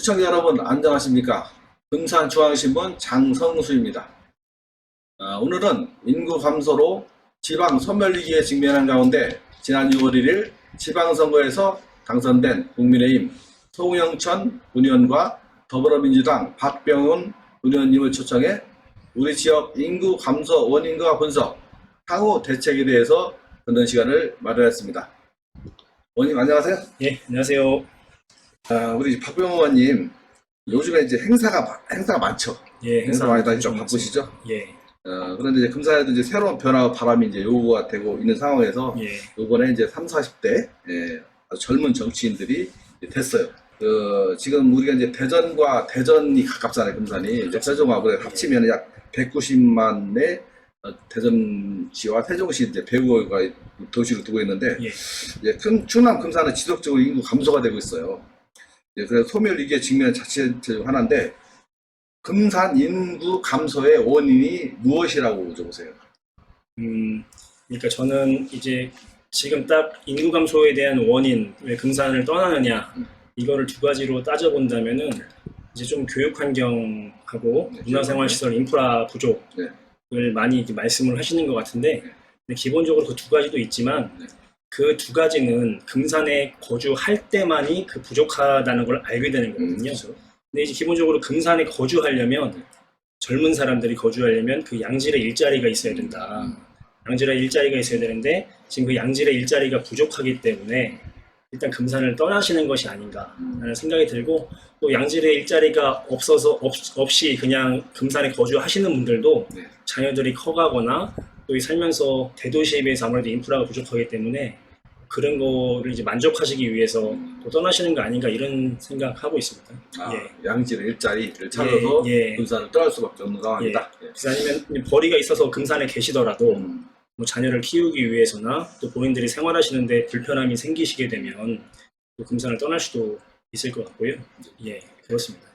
시청자 여러분 안녕하십니까? 금산중앙신문 장성수입니다. 오늘은 인구 감소로 지방 소멸위기에 직면한 가운데 지난 6월 1일 지방선거에서 당선된 국민의힘 송영천 의원과 더불어민주당 박병훈 의원님을 초청해 우리 지역 인구 감소 원인과 분석, 향후 대책에 대해서 듣는 시간을 마련했습니다. 의원님 안녕하세요. 예, 안녕하세요. 우리 박병훈 의원님 요즘에 이제 행사가 많죠. 예, 행사 많이 다니고 좀 바쁘시죠? 예, 그런데 이제 금산에도 이제 새로운 변화와 바람이 이제 요구가 되고 있는 상황에서 예, 이번에 이제 30, 40대 아주 젊은 정치인들이 됐어요. 지금 우리가 이제 대전이 가깝잖아요. 금산이 이제 세종하고 합치면 약 190만의 대전시와 세종시 이제 배후가 도시로 두고 있는데 예. 이제 충남 금산은 지속적으로 인구 감소가 되고 있어요. 그래서 소멸 위기에 직면한 자체 중 하나인데 금산 인구 감소의 원인이 무엇이라고 여쭤보세요. 그러니까 저는 이제 지금 딱 인구 감소에 대한 원인, 왜 금산을 떠나느냐, 이거를 두 가지로 따져본다면은 이제 좀 교육 환경하고 문화생활시설 인프라 부족을 많이 이렇게 말씀을 하시는 것 같은데, 근데 기본적으로 그 두 가지도 있지만 그 두 가지는 금산에 거주할 때만이 그 부족하다는 걸 알게 되는 거거든요. 근데 이제 기본적으로 금산에 거주하려면 젊은 사람들이 거주하려면 그 양질의 일자리가 있어야 된다. 양질의 일자리가 있어야 되는데 지금 그 양질의 일자리가 부족하기 때문에 일단 금산을 떠나시는 것이 아닌가라는 생각이 들고, 또 양질의 일자리가 없이 그냥 금산에 거주하시는 분들도 자녀들이 커가거나 또 살면서 대도시에 비해서 아무래도 인프라가 부족하기 때문에 그런 거를 이제 만족하시기 위해서 또 떠나시는 거 아닌가 이런 생각하고 있습니다. 양질의 일자리를 찾아서 금산을 떠날 수밖에 없는 상황이다. 그래서 아니면 벌이가 있어서 금산에 계시더라도 뭐 자녀를 키우기 위해서나 또 본인들이 생활하시는데 불편함이 생기시게 되면 또 금산을 떠날 수도 있을 것 같고요. 예, 그렇습니다.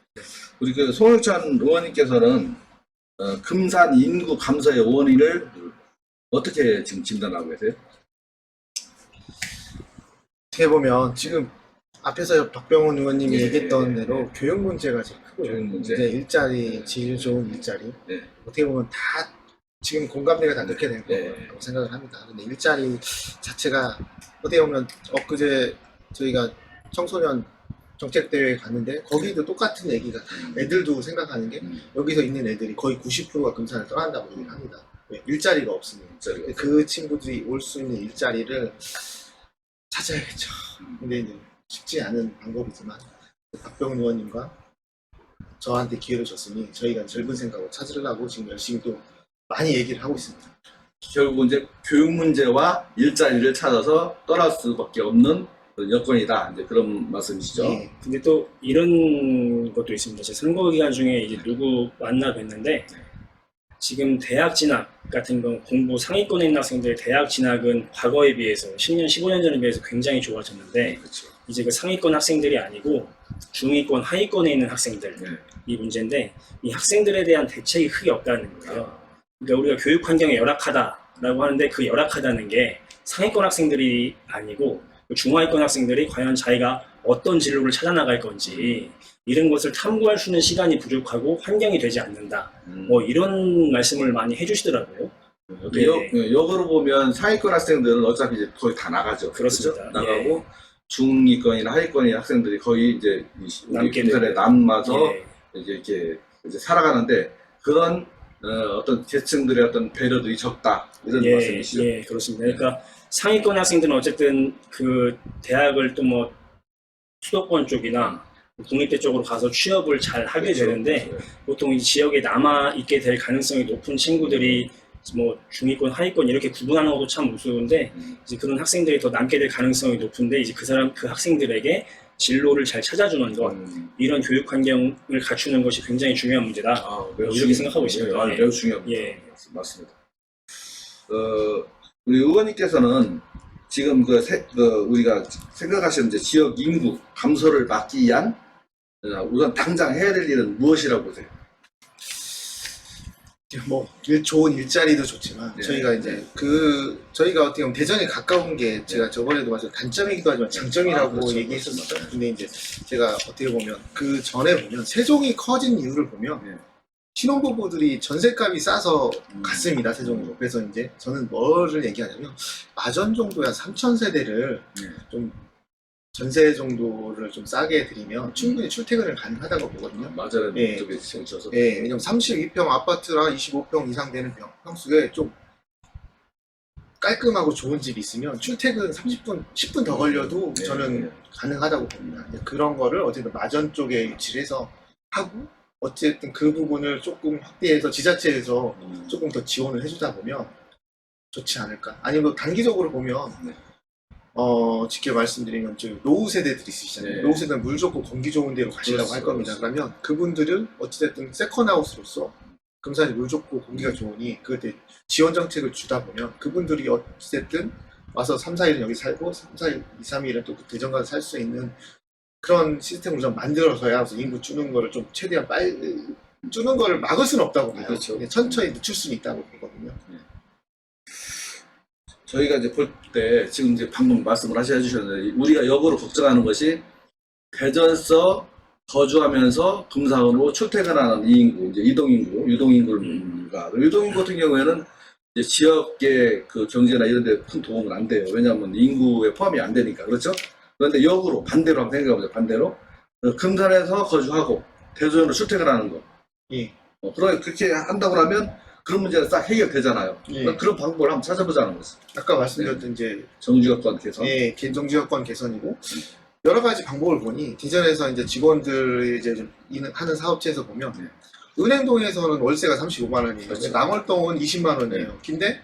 우리 그 송영천 의원님께서는 금산 인구 감소의 원인을 어떻게 지금 진단하고 계세요? 어떻게 보면 지금 앞에서 박병훈 의원님이 얘기했던 대로 교육 문제가 제일 크고요. 교육 문제. 이제 일자리, 질 좋은 일자리. 어떻게 보면 다 지금 공감대가 다 그렇게 된 거라고 생각을 합니다. 근데 일자리 자체가 어떻게 보면 엊그제 저희가 청소년 정책대회에 갔는데 거기도 똑같은 얘기가 애들도 생각하는 게 여기서 있는 애들이 거의 90%가 금산을 떠난다고 얘기를 합니다. 왜? 일자리가 없으면. 그 친구들이 올 수 있는 일자리를 찾아야겠죠. 근데 이제 쉽지 않은 방법이지만 박병훈 의원님과 저한테 기회를 줬으니 저희가 젊은 생각으로 찾으려고 지금 열심히 또 많이 얘기를 하고 있습니다. 결국 이제 교육 문제와 일자리를 찾아서 떠날 수밖에 없는 여건이다. 이제 그런 말씀이시죠. 네. 근데 또 이런 것도 있습니다. 제 선거 기간 중에 이제 누구 만나 뵀는데 지금 대학 진학 같은 건 공부 상위권에 있는 학생들의 대학 진학은 과거에 비해서 10년, 15년 전에 비해서 굉장히 좋아졌는데 이제 그 상위권 학생들이 아니고 중위권, 하위권에 있는 학생들이 문제인데 이 학생들에 대한 대책이 크게 없다는 거예요. 그러니까 우리가 교육 환경이 열악하다라고 하는데 그 열악하다는 게 상위권 학생들이 아니고 중하위권 학생들이 과연 자기가 어떤 진로를 찾아나갈 건지 이런 것을 탐구할 수 있는 시간이 부족하고 환경이 되지 않는다. 뭐 이런 말씀을 많이 해주시더라고요. 역으로 보면 상위권 학생들은 어차피 이제 거의 다 나가죠. 그렇습니다. 그렇죠? 나가고 중위권이나 하위권의 학생들이 거의 이제 금산에 남아서 이제 살아가는데 그런 어떤 계층들의 어떤 배려들이 적다 이런 말씀이시죠? 예, 그렇습니다. 그러니까 상위권 학생들은 어쨌든 그 대학을 또 뭐 수도권 쪽이나 국립대 쪽으로 가서 취업을 잘 하게 되는데 보통 이 지역에 남아 있게 될 가능성이 높은 친구들이 뭐 중위권, 하위권 이렇게 구분하는 것도 참 우스운데 이제 그런 학생들이 더 남게 될 가능성이 높은데 이제 그 학생들에게 진로를 잘 찾아주는 것, 이런 교육 환경을 갖추는 것이 굉장히 중요한 문제다. 이렇게 생각하고 있습니다. 매우 중요한 문제 맞습니다. 우리 의원님께서는 지금 우리가 생각하시는 이제 지역 인구 감소를 막기 위한 우선 당장 해야 될 일은 무엇이라고 보세요? 뭐 좋은 일자리도 좋지만 네. 저희가 이제 저희가 어떻게 보면 대전에 가까운 게 제가 저번에도 말씀 단점이기도 하지만 장점이라고 그렇죠. 얘기했었어요. 그렇죠. 근데 이제 제가 어떻게 보면 그 전에 보면 세종이 커진 이유를 보면 네. 신혼부부들이 전셋값이 싸서 갔습니다, 세종으로. 그래서 이제 저는 뭐를 얘기하냐면 마전 정도야 3,000세대를 네. 좀 전세 정도를 좀 싸게 드리면 충분히 출퇴근을 가능하다고 보거든요. 맞아요. 예. 쪽에 지어서. 예, 왜냐면 32평 아파트랑 25평 이상 되는 평수에 좀 깔끔하고 좋은 집이 있으면 출퇴근 30분, 10분 더 걸려도 네, 저는 네. 가능하다고 봅니다. 이제 그런 거를 어쨌든 마전 쪽에 위치를 해서 하고 어쨌든 그 부분을 조금 확대해서 지자체에서 조금 더 지원을 해주다 보면 좋지 않을까. 아니면 단기적으로 보면 네. 직접 말씀드리면 저 노후 세대들이 있으시잖아요. 네. 노후 세대는 물 좋고 공기 좋은 데로 가시려고 할 겁니다. 그러면 그분들은 어찌됐든 세컨하우스로서 금산이 물 좋고 공기가 좋으니 그때 지원 정책을 주다 보면 그분들이 어찌됐든 와서 3, 4일은 여기 살고 3, 4일, 2, 3일은 또 대전 가서 살 수 있는 그런 시스템을 좀 만들어서야 인구 주는 거를 좀 최대한 빨리 주는 거를 막을 수는 없다고 봐요. 그렇죠. 근데 천천히 늦출 수는 있다고 보거든요. 저희가 이제 볼 때 지금 이제 방금 말씀을 해주셨는데 우리가 역으로 걱정하는 것이 대전서 거주하면서 금산으로 출퇴근하는 이 인구, 이제 이동인구, 유동인구가 유동인구 같은 경우에는 이제 지역의 그 경제나 이런 데 큰 도움은 안 돼요. 왜냐하면 인구에 포함이 안 되니까. 그렇죠? 그런데 역으로 반대로 한번 생각해보자. 반대로 금산에서 거주하고 대전으로 출퇴근하는 거. 예. 그렇게 한다고 하면 그런 문제가 싹 해결되잖아요. 예. 그런 방법을 한번 찾아보자는 거죠. 아까 말씀드렸던 이제 정지여건 개선. 예, 정지여건 개선이고 여러 가지 방법을 보니 대전에서 이제 직원들 이제 좀 하는 사업체에서 보면 네. 은행동에서는 월세가 35만 원이에요. 그렇죠. 남월동은 20만 원이에요. 근데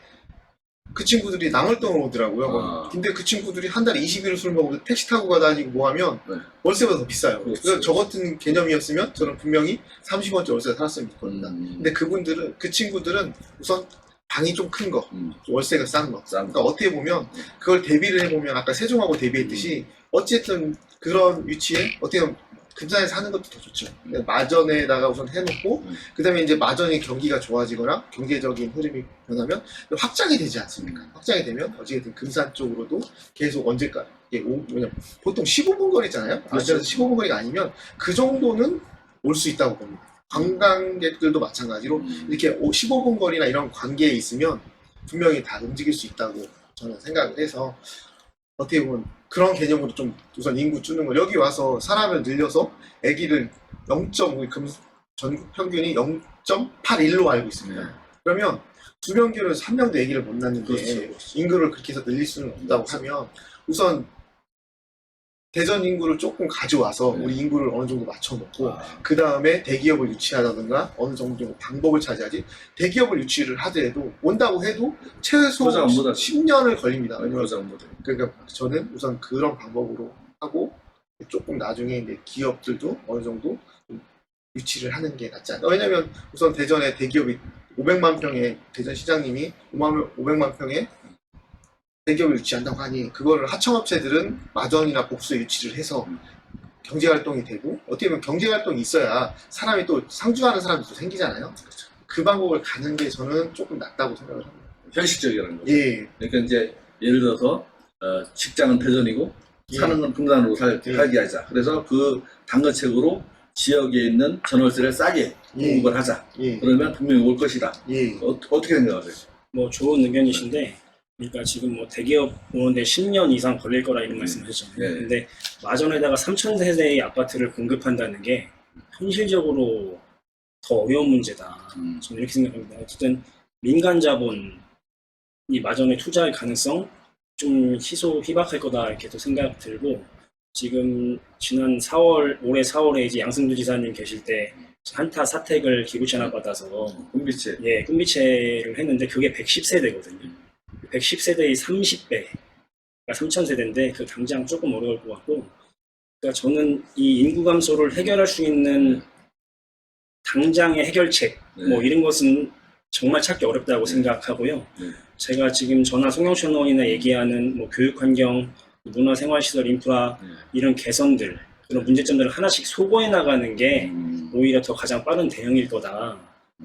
그 친구들이 남월동으로 오더라고요. 아. 근데 그 친구들이 한 달에 20일을 술 먹고 택시 타고 가다니고 뭐 하면 네. 월세가 더 비싸요. 그렇죠. 그래서 저 같은 개념이었으면 저는 분명히 30원짜리 월세를 살았으면 좋겠다. 근데 그 친구들은 우선 방이 좀 큰 거, 월세가 싼 거. 그러니까 어떻게 보면 그걸 대비를 해보면 아까 세종하고 대비했듯이 어쨌든 그런 위치에 어떻게 보면 금산에 사는 것도 더 좋죠. 마전에다가 우선 해놓고 그 다음에 이제 마전이 경기가 좋아지거나 경제적인 흐름이 변하면 확장이 되지 않습니까? 확장이 되면 어쨌든 금산 쪽으로도 계속 언제까 왜냐면 보통 15분 거리잖아요. 그렇죠. 15분 거리가 아니면 그 정도는 올 수 있다고 봅니다. 관광객들도 마찬가지로 이렇게 15분 거리나 이런 관계에 있으면 분명히 다 움직일 수 있다고 저는 생각을 해서 어떻게 보면 그런 개념으로 좀 우선 인구 주는 거 여기 와서 사람을 늘려서 아기를 0.5 전국 평균이 0.81로 알고 있습니다. 그러면 두 명교를 한 명도 아기를 못 낳는데 그렇죠. 인구를 그렇게 해서 늘릴 수는 없다고 하면 우선 대전 인구를 조금 가져와서 우리 인구를 어느 정도 맞춰놓고 그 다음에 대기업을 유치하다든가 어느 정도 방법을 찾아야지 대기업을 유치를 하더라도 온다고 해도 최소 10년을 걸립니다. 그러니까 저는 우선 그런 방법으로 하고 조금 나중에 이제 기업들도 어느 정도 유치를 하는 게 낫지 않나. 왜냐면 우선 대전에 대기업이 500만 평의 대전 시장님이 500만 평의 대기업을 유치한다고 하니 그거를 하청업체들은 마전이나 복수에 유치를 해서 경제활동이 되고 어떻게 보면 경제활동이 있어야 사람이 또 상주하는 사람이 또 생기잖아요. 그 방법을 가는 게 저는 조금 낫다고 생각을 합니다. 현실적이라는 거죠. 예. 그러니까 이제 예를 들어서 직장은 대전이고 사는 건 금산으로 살게 하자. 그래서 그 당근책으로 지역에 있는 전월세를 싸게 공급을 하자. 그러면 분명히 올 것이다. 어떻게 생각하세요? 뭐 좋은 의견이신데 그러니까 지금 뭐 대기업 오는데 10년 이상 걸릴 거라 이런 말씀하셨잖아요. 근데 마전에다가 3,000세대의 아파트를 공급한다는 게 현실적으로 더 어려운 문제다. 저는 이렇게 생각합니다. 어쨌든 민간 자본이 마전에 투자할 가능성 좀 희박할 거다 이렇게 또 생각 들고 지금 지난 4월 올해 4월에 이제 양승주 지사님 계실 때 한타 사택을 기부채납 받아서 꿈비채 꿈비채를 했는데 그게 110세대거든요. 110세대의 30배, 그러니까 3,000세대인데 그 당장 조금 어려울 것 같고, 그러니까 저는 이 인구 감소를 해결할 수 있는 당장의 해결책, 뭐 이런 것은 정말 찾기 어렵다고 생각하고요. 제가 지금 전화 송영천 의원이나 얘기하는 뭐 교육 환경, 문화생활시설 인프라 이런 개선들, 그런 문제점들을 하나씩 소거해 나가는 게 오히려 더 가장 빠른 대응일 거다.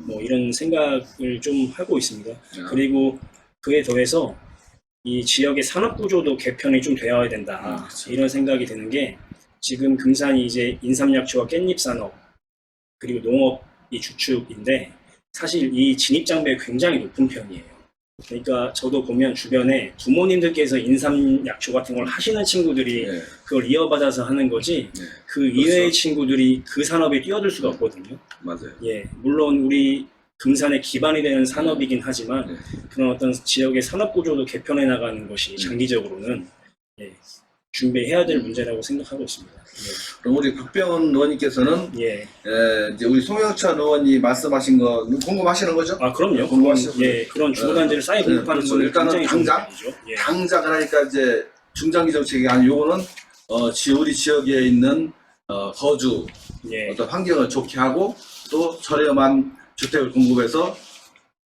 뭐 이런 생각을 좀 하고 있습니다. 야. 그리고 그에 더해서 이 지역의 산업 구조도 개편이 좀 되어야 된다. 그렇죠. 이런 생각이 드는 게 지금 금산이 이제 인삼약초와 깻잎 산업 그리고 농업이 주축인데 사실 이 진입 장벽이 굉장히 높은 편이에요. 그러니까 저도 보면 주변에 부모님들께서 인삼약초 같은 걸 하시는 친구들이 네. 그걸 이어받아서 하는 거지 네. 그 이외의 그렇죠. 친구들이 그 산업에 뛰어들 수가 없거든요. 맞아요. 예, 물론 우리 금산의 기반이 되는 산업이긴 하지만 네. 그런 어떤 지역의 산업 구조도 개편해 나가는 것이 장기적으로는 예, 준비해야 될 문제라고 생각하고 있습니다. 그럼 우리 박병원 의원님께서는 예, 이제 우리 송영천 의원이 말씀하신 거 궁금하시는 거죠? 아 그럼요. 궁금하시는 예, 그런 주거단지를 싸게 공급하는 그렇죠. 건 일단은 굉장히 좋은 당장 일이죠. 예, 당장 그러니까 이제 중장기 정책이 아니 요거는 우리 지역에 있는 거주 예, 어떤 환경을 좋게 하고 또 저렴한 주택을 공급해서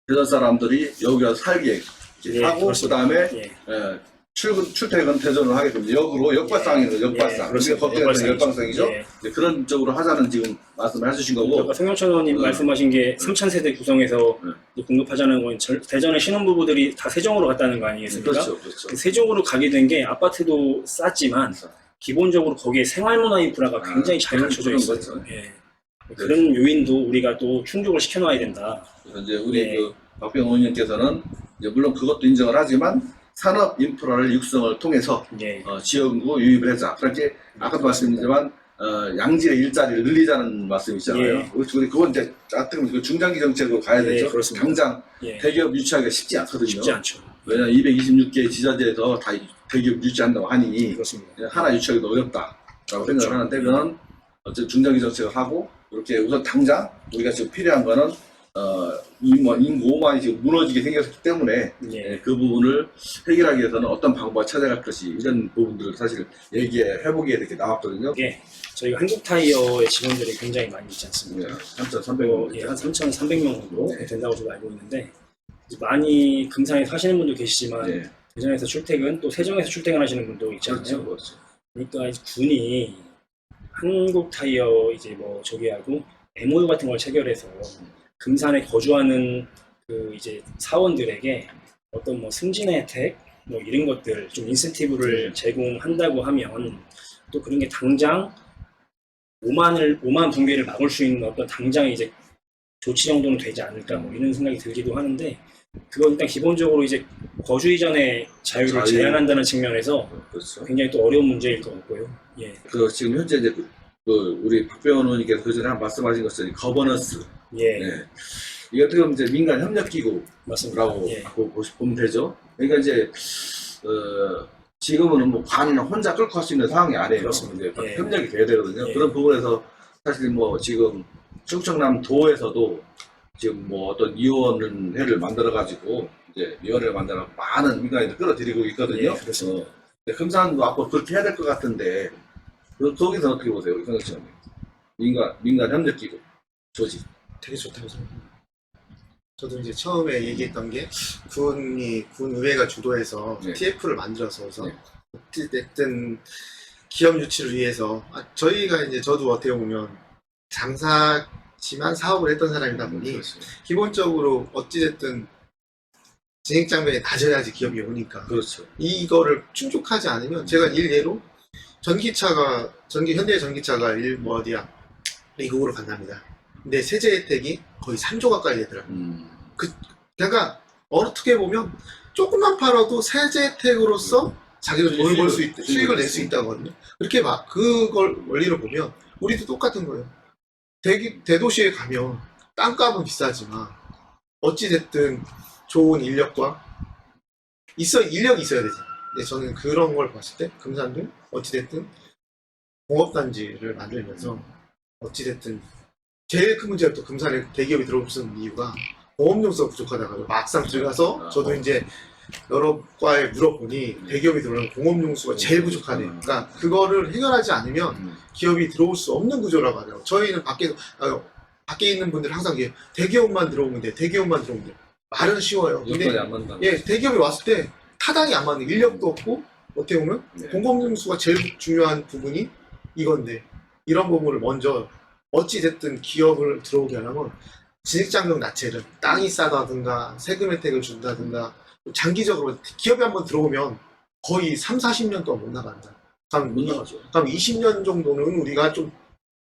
대전 사람들이 여기 와서 살게 이제 예, 하고 그렇습니다. 그다음에 예, 출퇴근 대전을 하게 됩니다. 역으로 역발상이죠. 역발상. 예, 우리가 그렇습니다. 걱정했던 역발상이죠. 예. 이제 그런 쪽으로 하자는 지금 말씀을 해주신 거고. 아까 송영천 의원님 말씀하신 게 3,000세대 구성해서 이제 공급하자는 건 대전의 신혼부부들이 다 세종으로 갔다는 거 아니겠습니까? 그렇죠, 그렇죠. 그 세종으로 가게 된 게 아파트도 쌌지만 기본적으로 거기에 생활문화 인프라가 굉장히 잘 갖춰져 그런 있어요. 거죠. 예. 그런 요인도 우리가 또 충족을 시켜놔야 된다. 그래서 이제 우리 예. 그 박병원 의원님께서는 이제 물론 그것도 인정을 하지만 산업 인프라를 육성을 통해서 예. 지역구 유입을 하자. 그렇게 아까도 말씀드렸지만 양질의 일자리를 늘리자는 말씀이잖아요. 예. 우리 그건 이제 어떻게 보면 중장기 정책으로 가야 예, 되죠. 그렇습니다. 당장 예. 대기업 유치하기가 쉽지 않거든요. 쉽지 않죠. 왜냐하면 226개 지자체에서 다 대기업 유치한다고 하니 그렇습니다. 하나 유치하기도 어렵다라고 그렇죠. 생각을 하는데 그건 어쨌든 중장기 정책을 하고 이렇게 우선 당장 우리가 지금 필요한 거는 인구 5만이 지금 무너지게 생겼기 때문에 예. 그 부분을 해결하기 위해서는 어떤 방법을 찾아갈 것이 이런 부분들을 사실 얘기해보기에 이렇게 나왔거든요. 이게 저희가 한국타이어의 직원들이 굉장히 많이 있지 않습니까? 3,300명. 예, 한 3,300명 정도 네. 된다고 저도 알고 있는데 이제 많이 금산에 사시는 분도 계시지만 네. 대전에서 출퇴근 또 세종에서 출퇴근하시는 분도 있잖아요. 그렇죠, 그렇죠. 그러니까 이제 군이 한국타이어 이제 뭐 저기하고 MOU 같은 걸 체결해서 금산에 거주하는 그 이제 사원들에게 어떤 뭐 승진 혜택 뭐 이런 것들 좀 인센티브를 제공한다고 하면 또 그런 게 당장 5만 붕괴를 막을 수 있는 어떤 당장 이제 조치 정도는 되지 않을까 뭐 이런 생각이 들기도 하는데 그건 일단 기본적으로 이제 거주 이전의 자유를 자유. 제한한다는 측면에서 그렇죠. 굉장히 또 어려운 문제일 것 같고요. 예, 지금 현재 이제 우리 박병원 의원님께서 그 전에 말씀하신 것처럼 거버넌스. 예, 네. 이게 어떻게 보면 이제 민간 협력기구라고 맞습니다. 예, 보면 되죠. 그러니까 이제 지금은 뭐 관 혼자 끌고 갈 수 있는 상황이 아니에요. 그렇습니다. 이제 예. 협력이 돼야 되거든요. 예. 그런 부분에서 사실 뭐 지금 충청남 도에서도 지금 뭐 어떤 위원회를 만들어 가지고 이제 위원회를 만들어 많은 민간인들 끌어들이고 있거든요. 예, 그렇습니다. 근데 금산도 앞으로 그렇게 해야 될 것 같은데 거기서 어떻게 보세요, 우리 경영처럼 민간 협력기구 조직. 되게 좋다고 생각합니다. 저도 이제 처음에 얘기했던 게 군의회가 주도해서 네. TF를 만들어서 네. 어쨌든 기업 유치를 위해서 저희가 이제 저도 어떻게 보면 장사지만 사업을 했던 사람이다 보니 그렇죠. 기본적으로 어찌됐든 진입장벽이 낮아야지 기업이 오니까 그렇죠. 이거를 충족하지 않으면 제가 일례로 현대 전기차가 미국으로 간답니다. 근데 세제 혜택이 거의 3조 가까이 되더라고요. 그러니까 어떻게 보면 조금만 팔아도 세제 혜택으로서 자기도 돈을 벌 수 있다, 수익을 낼 수 있다거든요. 그렇게 막 그걸 원리로 보면 우리도 똑같은 거예요. 대도시에 가면 땅값은 비싸지만 어찌됐든 좋은 인력과 인력이 있어야 되잖아요. 근데 저는 그런 걸 봤을 때 금산도 어찌됐든 공업단지를 만들면서 어찌됐든 제일 큰 문제가 또 금산에 대기업이 들어오는 이유가 공업용수가 부족하다가 막상 들어가서 저도 이제 여러 과에 물어보니 대기업이 들어오면 공업용수가 제일 부족하대요. 그러니까 그거를 해결하지 않으면 기업이 들어올 수 없는 구조라고 하더라고요. 저희는 밖에 있는 분들 항상 대기업만 들어오면 돼. 말은 쉬워요. 근데 안 만나. 대기업이 왔을 때 타당이 안 맞는 인력도 없고 어떻게 보면 공공용수가 제일 중요한 부분이 이건데 이런 부분을 먼저 어찌됐든 기업을 들어오게 하려면 진입장벽 낮춰를 땅이 싸다든가 세금 혜택을 준다든가 장기적으로 기업에 한번 들어오면 거의 3-40년 동안 못 나간다. 그럼 못 나가죠. 20년 정도는 우리가 좀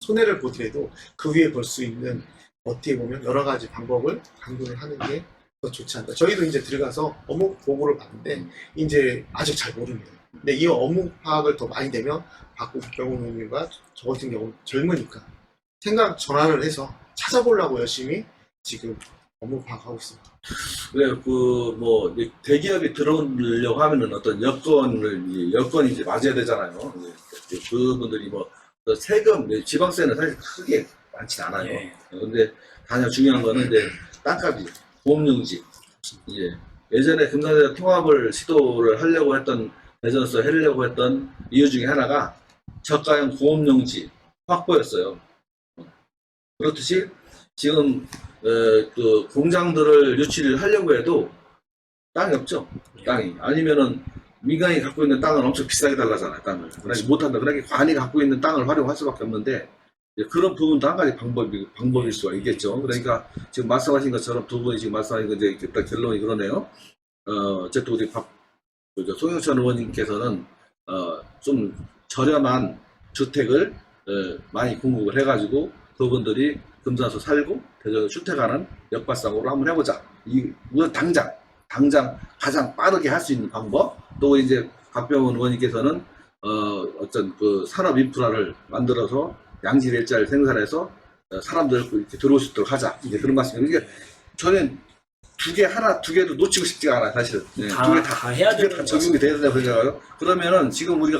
손해를 보더라도 그 위에 볼 수 있는 어떻게 보면 여러 가지 방법을 강구를 하는 게 더 좋지 않다. 저희도 이제 들어가서 업무 보고를 봤는데 이제 아직 잘 모릅니다. 근데 이 업무 파악을 더 많이 되면 박국 국병원님과 저 같은 경우는 젊으니까 생각 전환을 해서 찾아보려고 열심히 지금 업무 파악하고 있습니다. 그래, 뭐, 대기업이 들어오려고 하면은 어떤 여건이 이제 맞아야 되잖아요. 그분들이 뭐, 세금, 지방세는 사실 크게 많진 않아요. 예. 근데 가장 중요한 거는 이제 땅값이, 보험용지. 예전에 금산에서 통합을 시도를 하려고 했던, 대전에서 하려고 했던 이유 중에 하나가 저가형 보험용지 확보였어요. 그렇듯이 지금 그 공장들을 유치를 하려고 해도 땅이 없죠. 땅이 아니면은 민간이 갖고 있는 땅은 엄청 비싸게 달라잖아요. 땅을 그러니까 못한다. 그러니까 관이 갖고 있는 땅을 활용할 수밖에 없는데 그런 부분도 한 가지 방법일 수가 있겠죠. 그러니까 지금 말씀하신 것처럼 두 분이 지금 말씀하신 거 이제 일단 결론이 그러네요. 어쨌든 우리 송영천 의원님께서는 좀 저렴한 주택을 많이 공급을 해가지고 그분들이 금산에서 살고 대전에 출퇴가는 역발상으로 한번 해보자. 이건 당장 가장 빠르게 할 수 있는 방법. 또 이제 박병원 의원님께서는 어떤 그 산업 인프라를 만들어서 양질 일자를 생산해서 사람들 이렇게 들어올 수 있도록 하자. 이제 그런 말씀입니다. 이게 저는 두 개도 놓치고 싶지가 않아요, 사실은. 두 개 다 해야 다 적용이 돼야 된다고 생각해요. 그러면은 지금 우리가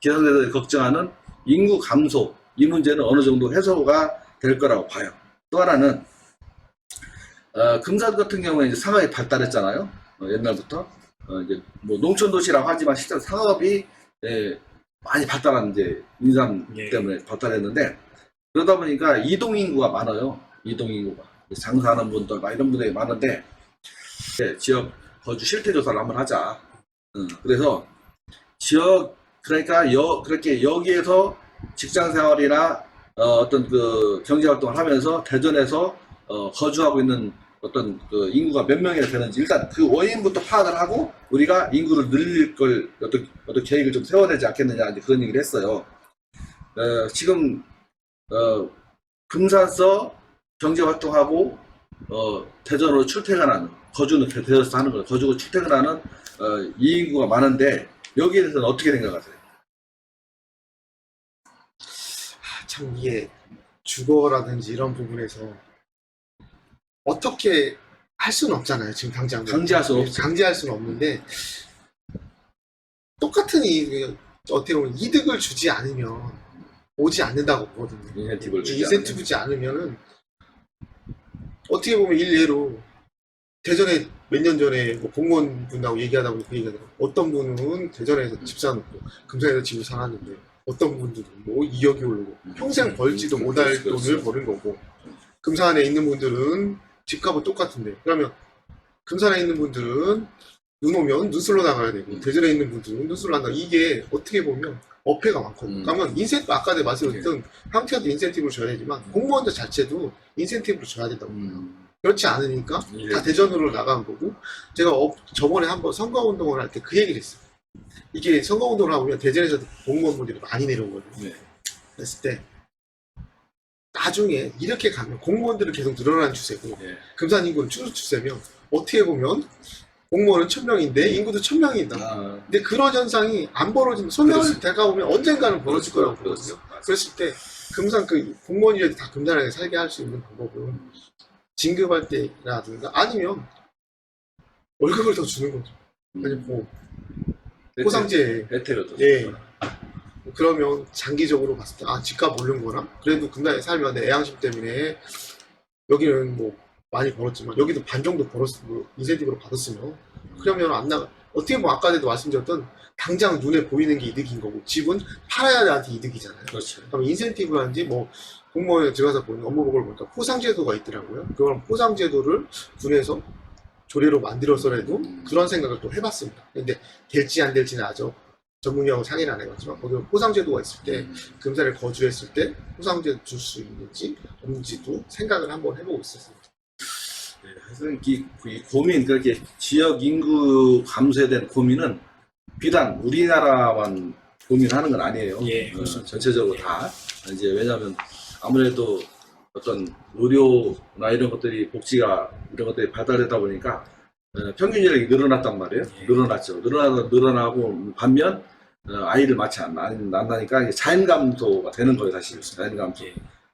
기상대들이 걱정하는 인구 감소, 이 문제는 어느 정도 해소가 될 거라고 봐요. 또 하나는, 금산 같은 경우에 이제 상업이 발달했잖아요. 옛날부터. 이제 뭐 농촌도시라고 하지만 실제로 상업이 많이 발달한 이제 인삼 때문에 발달했는데 그러다 보니까 이동인구가 많아요. 이동인구가. 장사하는 분들, 이런 분들이 많은데 지역 거주 실태 조사를 한번 하자. 그래서 그렇게 여기에서 직장 생활이나 어떤 그 경제 활동을 하면서 대전에서 거주하고 있는 어떤 그 인구가 몇 명이나 되는지 일단 그 원인부터 파악을 하고 우리가 인구를 늘릴 걸 어떤 계획을 좀 세워야 되지 않겠느냐 이제 그런 얘기를 했어요. 지금 금산서 경제 활동하고 대전으로 출퇴근하는 거주는 대전에서 하는 거 거주고 출퇴근하는 이 인구가 많은데 여기에 대해서는 어떻게 생각하세요? 참 이게 주거라든지 이런 부분에서 어떻게 할 수는 없잖아요. 지금 당장 강제할 수는 없죠. 강제할 수는 없는데 똑같은 어떻게 보면 이득을 주지 않으면 오지 않는다고 보거든요. 인센티브를 인센티브 주지 않으면은 어떻게 보면 일례로 대전에 몇 년 전에 뭐 공무원분하고 얘기하다 보니 그 얘기하더라고요. 어떤 분은 대전에서 집 사놓고 금산에서 집을 사놨는데 어떤 분들은 뭐 2억이 오르고 평생 벌지도 못할 돈을 버는 거고 금산에 있는 분들은 집값은 똑같은데 그러면 금산에 있는 분들은 눈 오면 눈술로 나가야 되고 대전에 있는 분들은 눈술로 나가 이게 어떻게 보면 어폐가 많거든요. 그러면 인센티브 아까 내가 말씀드렸던 형태도 인센티브를 줘야 되지만 공무원들 자체도 인센티브를 줘야 된다고 봅니다. 그렇지 않으니까 다 대전으로 나간 거고 제가 저번에 한번 선거운동을 할 때 그 얘기를 했어요. 이게 선거운동을 하면 대전에서 공무원분들이 많이 내려오거든요. 그랬을 때 나중에 이렇게 가면 공무원들은 계속 늘어나는 추세고 금산 인구는 줄어들 추세면 어떻게 보면 공무원은 1000명인데 인구도 1000명이다. 근데 그런 현상이 안 벌어지면 소멸 대가 오면 언젠가는 벌어질 거라고 보거든요. 그랬을 때 금산 그 공무원이라도 다 금산에 살게 할 수 있는 방법은 진급할 때라든가 아니면 월급을 더 주는 거죠. 아니 뭐 포상제 혜택을 그러면 장기적으로 봤을 때 집값 오른 거나 그래도 금산에 살면 내 애양심 때문에 여기는 뭐 많이 벌었지만 여기도 반 정도 인센티브로 받았으면 그러면 안 나가. 어떻게 보면 아까도 말씀드렸던 당장 눈에 보이는 게 이득인 거고 집은 팔아야 나한테 이득이잖아요. 그렇죠. 그럼 인센티브라든지 뭐 공무원에 들어가서 보는 업무보고를 보니까 포상제도가 있더라고요. 그런 포상제도를 군에서 조례로 만들어서라도 그런 생각을 또 해봤습니다. 근데 될지 안 될지는 아직 전문가하고 상의를 안 해봤지만 거기 포상제도가 있을 때 금산에 거주했을 때 포상제 줄 수 있는지 없는지도 생각을 한번 해보고 있었습니다. 하여튼 이 고민, 그렇게 지역 인구 감소에 대한 고민은 비단 우리나라만 고민하는 건 아니에요. 예, 그렇습니다. 전체적으로 다. 이제 왜냐하면 아무래도 어떤 의료나 이런 것들이 복지가 이런 것들이 발달되다 보니까 평균 연령이 늘어났단 말이에요. 예. 늘어났죠. 늘어나고 반면 아이를 낳지 않나니까 이게 자연 감소가 되는 거예요, 사실. 자연 감소. 예.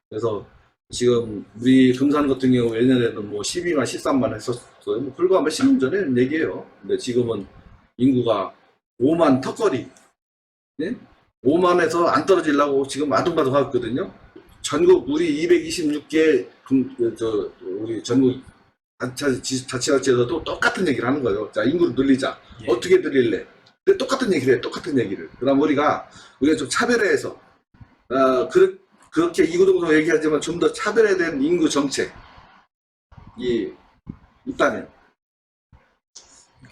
그래서 지금 우리 금산 같은 경우 예전에는 뭐 12만, 13만 했었어요. 뭐 불과 몇십 년 전에 얘기예요. 근데 지금은 인구가 5만 턱걸이, 예? 5만에서 안 떨어지려고 지금 아둥바둥 하고 있거든요. 전국 우리 226개 우리 전국 자치단체에서도 똑같은 얘기를 하는 거예요. 자, 인구를 늘리자. 예. 어떻게 늘릴래? 근데 똑같은 얘기를 해, 똑같은 얘기를. 그럼 우리가 좀 차별화해서 그렇게 이구동성 얘기하지만 좀 더 차별화된 인구 정책이 있다면.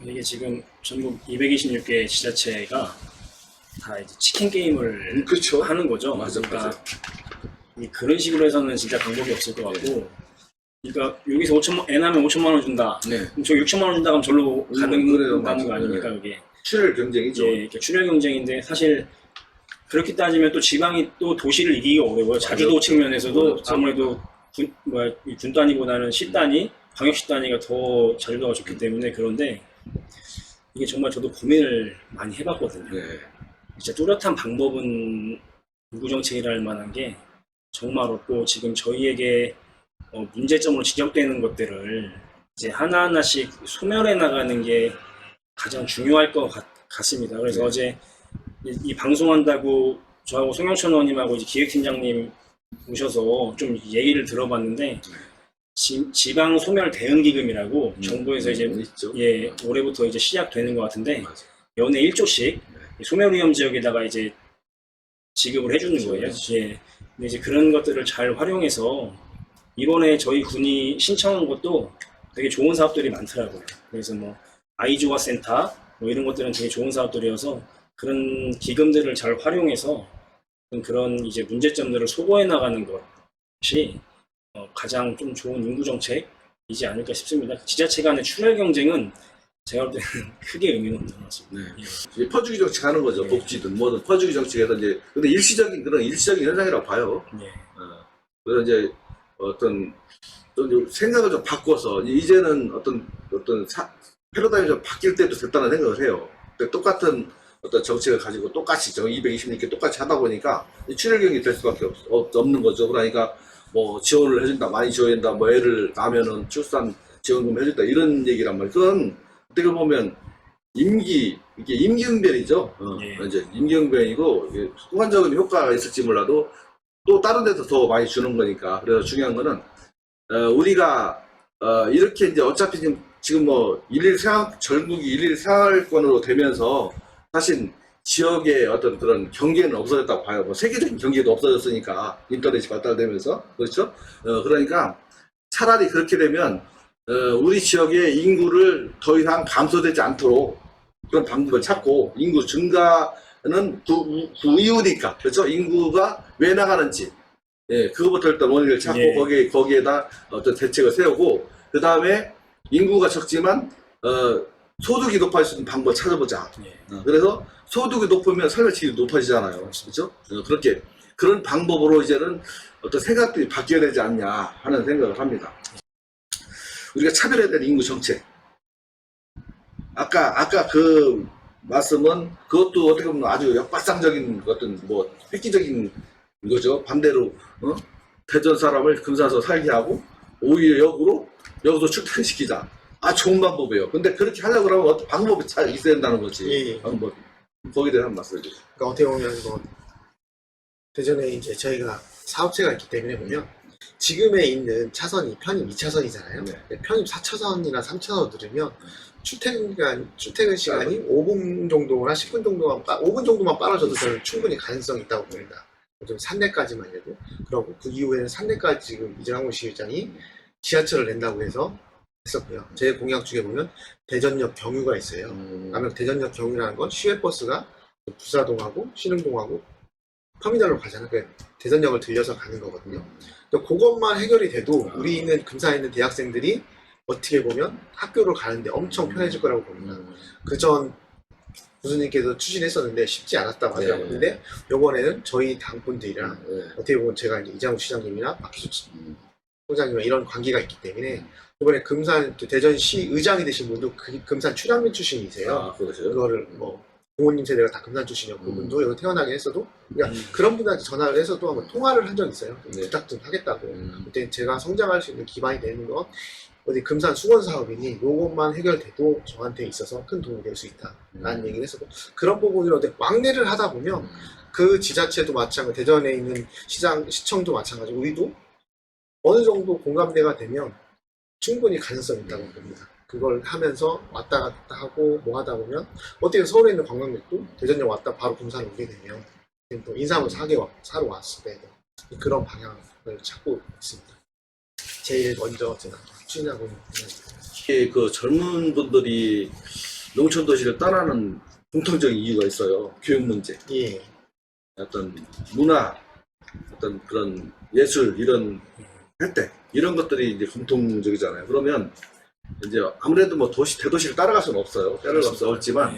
이게 지금 전국 226개 지자체가 다 이제 치킨 게임을 그렇죠. 하는 거죠. 맞아, 그러니까 맞아. 그런 식으로 해서는 진짜 방법이 없을 것 같고, 그러니까 여기서 N 하면 5천만 원 준다. 네. 그럼 저 6천만 원 준다 그럼 절로 그래요. 가는 거 맞아요. 아닙니까, 네. 이게? 출혈 경쟁이죠. 예, 이렇게 출혈 경쟁인데 사실 그렇게 따지면 또 지방이 또 도시를 이기기가 어려워요. 자주도 측면에서도 어렵죠. 아무래도 군 단위보다는 시 단위, 광역시 단위가 더 자주도가 좋기 때문에. 그런데 이게 정말 저도 고민을 많이 해봤거든요. 네. 진짜 뚜렷한 방법은 인구 정책이라 할 만한 게 정말 없고, 지금 저희에게 문제점으로 지적되는 것들을 이제 하나하나씩 소멸해 나가는 게 가장 중요할 것 같습니다. 그래서 네. 어제 이 방송한다고 저하고 송영천 의원님하고 이제 기획팀장님 오셔서 좀 얘기를 들어봤는데, 지방 소멸 대응 기금이라고 정부에서 이제 있죠. 올해부터 이제 시작되는 것 같은데, 맞아. 연에 1조씩 소멸 위험 지역에다가 이제 지급을 해주는 거예요. 예. 근데 이제 그런 것들을 잘 활용해서 이번에 저희 군이 신청한 것도 되게 좋은 사업들이 많더라고요. 그래서 뭐 아이조화 센터 뭐 이런 것들은 되게 좋은 사업들이어서 그런 기금들을 잘 활용해서 그런 이제 문제점들을 소거해 나가는 것이 가장 좀 좋은 인구 정책이지 않을까 싶습니다. 지자체 간의 출혈 경쟁은 제가 볼 때는 크게 의미는 없는 것 같습니다. 네. 예. 이제 퍼주기 정책 하는 거죠. 네. 복지든 뭐든 퍼주기 정책에서 이제 근데 일시적인 현상이라고 봐요. 예. 그래서 이제 좀 생각을 좀 바꿔서 이제는 어떤 패러다임이 좀 바뀔 때도 됐다는 생각을 해요. 근데 똑같은 어떤 정책을 가지고 똑같이 226개 똑같이 하다 보니까 출혈경이 될 수밖에 없는 거죠. 그러니까 뭐 지원을 해준다, 많이 지원한다, 뭐 애를 낳으면은 출산 지원금 해준다 이런 얘기란 말이에요. 그건 어떻게 보면 이게 임기응변이죠. 예. 이제 임기응변이고 순간적인 효과가 있을지 몰라도 또 다른 데서 더 많이 주는 거니까. 그래서 중요한 거는 우리가 이렇게 이제 어차피 지금 뭐 전국이 일일 생활권으로 되면서 사실 지역의 어떤 그런 경계는 없어졌다고 봐요. 뭐 세계적인 경계도 없어졌으니까 인터넷이 발달되면서. 그렇죠? 그러니까 차라리 그렇게 되면 우리 지역의 인구를 더 이상 감소되지 않도록 그런 방법을 찾고, 인구 증가는 그 이유니까, 그렇죠? 인구가 왜 나가는지, 그거부터 일단 원인을 찾고, 예. 거기에다 어떤 대책을 세우고, 그 다음에 인구가 적지만 소득이 높아질 수 있는 방법을 찾아보자. 예. 그래서 소득이 높으면 삶의 질이 높아지잖아요. 그렇죠? 그렇게 그런 방법으로 이제는 어떤 생각들이 바뀌어야 되지 않냐 하는 생각을 합니다. 우리가 차별해야 될 인구 정책. 아까 그 말씀은 그것도 어떻게 보면 아주 역발상적인 어떤 뭐 획기적인 거죠. 반대로 대전 사람을 금산에서 살게 하고 오히려 여기서 출퇴근시키자. 좋은 방법이에요. 근데 그렇게 하려고 그러면 어떤 방법이 잘 있어야 된다는 거지. 예. 뭐 거기에 대해서 한번 말씀해 주세요. 그러니까 어떻게 보면 뭐 대전에 이제 저희가 사업체가 있기 때문에 보면 지금에 있는 차선이 편입 2차선이잖아요. 네. 편입 4차선이나 3차선으로 들으면 출퇴근 시간이 5분 정도나 10분 정도만 5분 정도만 빨아줘도 저는 충분히 가능성이 있다고 봅니다. 좀 산내까지만 해도. 그러고 그 이후에는 산내까지 지금 이재광 시의장이 지하철을 낸다고 해서 했었고요. 제 공약 중에 보면 대전역 경유가 있어요. 그러면 대전역 경유라는 건 시외버스가 부사동하고 신흥동하고 터미널로 가잖아요. 그러니까 대전역을 들려서 가는 거거든요. 그것만 해결이 돼도 우리 있는 금산에 있는 대학생들이 어떻게 보면 학교를 가는데 엄청 편해질 거라고 봅니다. 그전 교수님께서 추진했었는데 쉽지 않았다고 하더라고요. 근데 이번에는 저희 당분들이랑 어떻게 보면 제가 이제 이장우 시장님이나 박희수 총장님이랑 이런 관계가 있기 때문에 이번에 금산 대전시 의장이 되신 분도 금산 출향민 출신이세요. 아, 그러세요? 그거를 뭐 부모님 세대가 다 금산 출신이었고 그분도 여기 태어나긴 했어도 그러니까 그런 분한테 전화를 해서도 한번 통화를 한 적이 있어요. 네. 부탁 좀 하겠다고. 그때 제가 성장할 수 있는 기반이 되는 건 어디 금산 수건 사업이니 요것만 해결돼도 저한테 있어서 큰 도움이 될 수 있다라는 얘기를 했었고 그런 부분을 어디 왕래를 하다 보면 그 지자체도 마찬가지 대전에 있는 시청도 마찬가지고 우리도 어느 정도 공감대가 되면 충분히 가능성이 있다고 봅니다. 그걸 하면서 왔다 갔다 하고 뭐 하다 보면 어떻게 서울에 있는 관광객도 대전역 왔다 바로 금산에 오게 되면 또 인삼을 사러 왔을 때 그런 방향을 찾고 있습니다. 제일 먼저 제가 추진하고 있는 이게 그 젊은 분들이 농촌 도시를 떠나는 공통적인 이유가 있어요. 교육 문제, 예. 어떤 문화, 어떤 그런 예술 이런 혜택 이런 것들이 이제 공통적이잖아요. 그러면 이제 아무래도 뭐 대도시를 따라갈 수는 없어요. 따라갈 수 없지만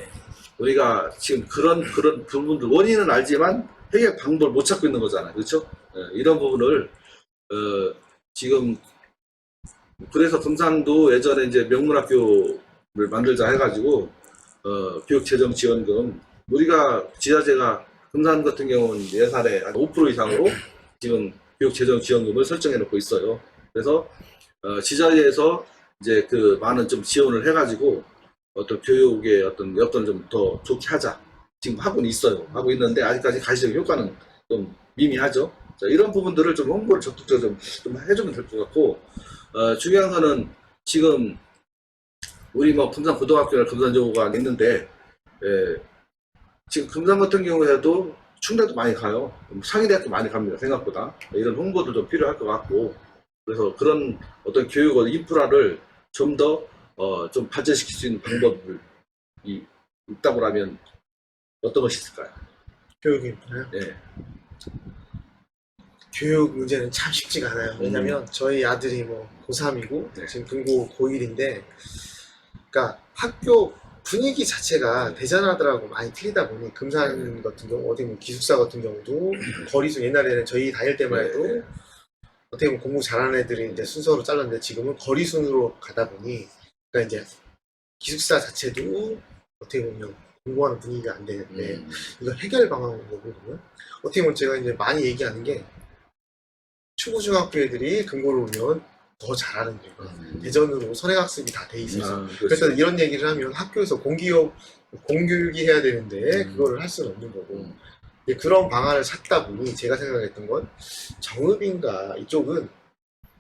우리가 지금 그런 부분들 원인은 알지만 해결 방법을 못 찾고 있는 거잖아요. 그렇죠? 이런 부분을 지금 그래서 금산도 예전에 이제 명문학교를 만들자 해가지고 교육재정지원금 우리가 지자체가 금산 같은 경우는 예산의 한 5% 이상으로 지금 교육재정지원금을 설정해 놓고 있어요. 그래서 지자체에서 이제 그 많은 좀 지원을 해가지고 어떤 교육의 어떤 여건을 좀 더 좋게 하자 지금 하고는 있어요. 하고 있는데 아직까지 가시적 효과는 좀 미미하죠. 자, 이런 부분들을 좀 홍보를 적극적으로 좀 해주면 될 것 같고 중요한 거는 지금 우리 뭐 금산 고등학교나 금산여고가 있는데 지금 금산 같은 경우에도 충대도 많이 가요. 상위대학교 많이 갑니다. 생각보다 이런 홍보도 좀 필요할 것 같고 그래서 그런 어떤 교육 인프라를 좀 더 좀 발전시킬 수 있는 방법이 있다고 하면 어떤 것이 있을까요? 교육 인프라요? 네. 교육 문제는 참 쉽지가 않아요. 왜냐면 저희 아들이 뭐 고3이고 네. 지금 금고 고1인데 그러니까 학교 분위기 자체가 대전하더라고 많이 틀리다 보니 금산 같은 경우 어디 뭐 기숙사 같은 경우도 거리수 옛날에는 저희 다닐 때만 해도 어떻게 보면 공부 잘하는 애들이 이제 순서로 잘랐는데 지금은 거리 순으로 가다 보니 그러니까 이제 기숙사 자체도 어떻게 보면 공부하는 분위기가 안 되는데 이거 해결 방안을 보면 어떻게 보면 제가 이제 많이 얘기하는 게 초중학교 애들이 금고를 오면 더 잘하는 이유가 대전으로 선행학습이 다 돼 있어서 그래서 이런 얘기를 하면 학교에서 공교육이 해야 되는데 그거를 할 수는 없는 거고 그런 방안을 찾다 보니 제가 생각했던 건 정읍인가 이쪽은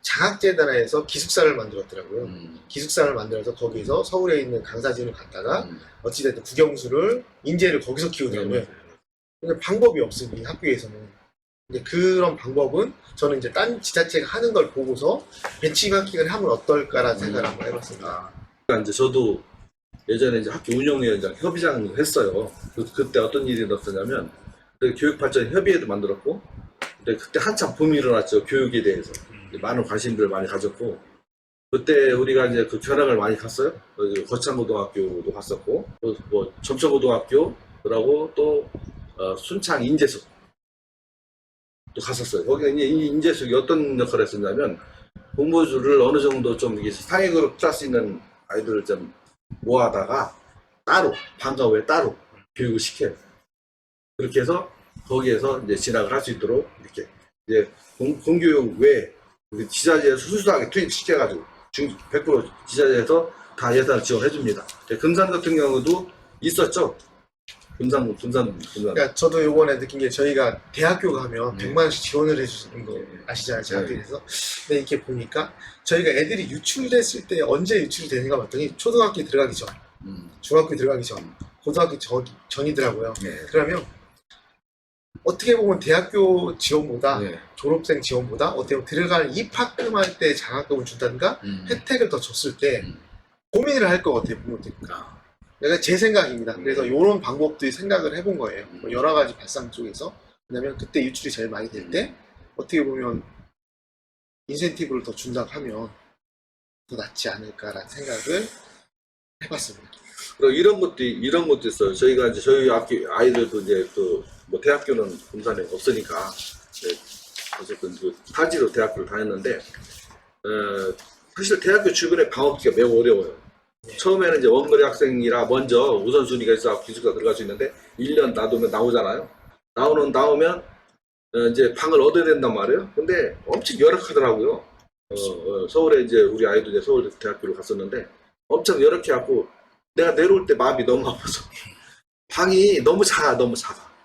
장학재단에서 기숙사를 만들었더라고요. 기숙사를 만들어서 거기서 서울에 있는 강사진을 갖다가 어찌됐든 국영수를 인재를 거기서 키우더라고요. 근데 방법이 없으니 학교에서는 근데 그런 방법은 저는 이제 딴 지자체가 하는 걸 보고서 벤치마킹을 하면 어떨까라는 생각을 한번 해봤습니다. 그러니까 이제 저도 예전에 이제 학교 운영위원장 협의장을 했어요. 그때 어떤 일이 일어났었냐면 교육발전협의회도 만들었고 근데 그때 한참 붐이 일어났죠. 교육에 대해서 많은 관심들을 많이 가졌고 그때 우리가 이제 그 견학을 많이 갔어요. 거창고등학교도 갔었고 뭐 점천고등학교라고 또 순창 인재숙 또 갔었어요. 거기가 이제 인재숙이 어떤 역할을 했었냐면 공부주를 어느 정도 좀 상위 그룹 클래스 있는 아이들을 좀 모아다가 따로 방과 후에 따로 교육을 시켜요. 그렇게 해서 거기에서 이제 진학을 할 수 있도록 이렇게 이제 공교육 외에 우리 지자체에서 수수하게 투입시켜가지고 100% 지자체에서 다 예산을 지원해줍니다. 금산 같은 경우도 있었죠. 금산. 그러니까 저도 요번에 느낀 게 저희가 대학교 가면 100만 원씩 지원을 해주시는 거 아시잖아요. 장학금에서. 근데 이렇게 보니까 저희가 애들이 유출됐을 때 언제 유출이 되는가 봤더니 초등학교 들어가기 전, 중학교 들어가기 전, 고등학교 전이더라고요. 그러면 어떻게 보면 대학교 지원보다 졸업생 지원보다 어떻게 보면 들어갈 입학금할 때 장학금을 준다든가 혜택을 더 줬을 때 고민을 할 것 같아요. 부모들이. 내가 제 생각입니다. 그래서 이런 방법들이 생각을 해본 거예요. 뭐 여러 가지 발상 쪽에서. 왜냐면 그때 유출이 제일 많이 될 때 어떻게 보면 인센티브를 더 준다고 하면 더 낫지 않을까라는 생각을 해봤습니다. 그리고 이런 것도 있어요. 저희가 이제 저희 학교 아이들도 이제 그 뭐 대학교는 금산에 없으니까 네, 어쨌든 그 타지로 대학교를 다녔는데 사실 대학교 주변에 방업기가 매우 어려워요. 처음에는 이제 원거리 학생이라 먼저 우선순위가 있어 기숙사 들어갈 수 있는데 1년 놔두면 나오잖아요. 나오면 이제 방을 얻어야 된단 말이에요. 근데 엄청 열악하더라고요. 서울에 이제 우리 아이도 이제 서울 대학교를 갔었는데 엄청 열악해 갖고 내가 내려올 때 마음이 너무 아파서 방이 너무 작아.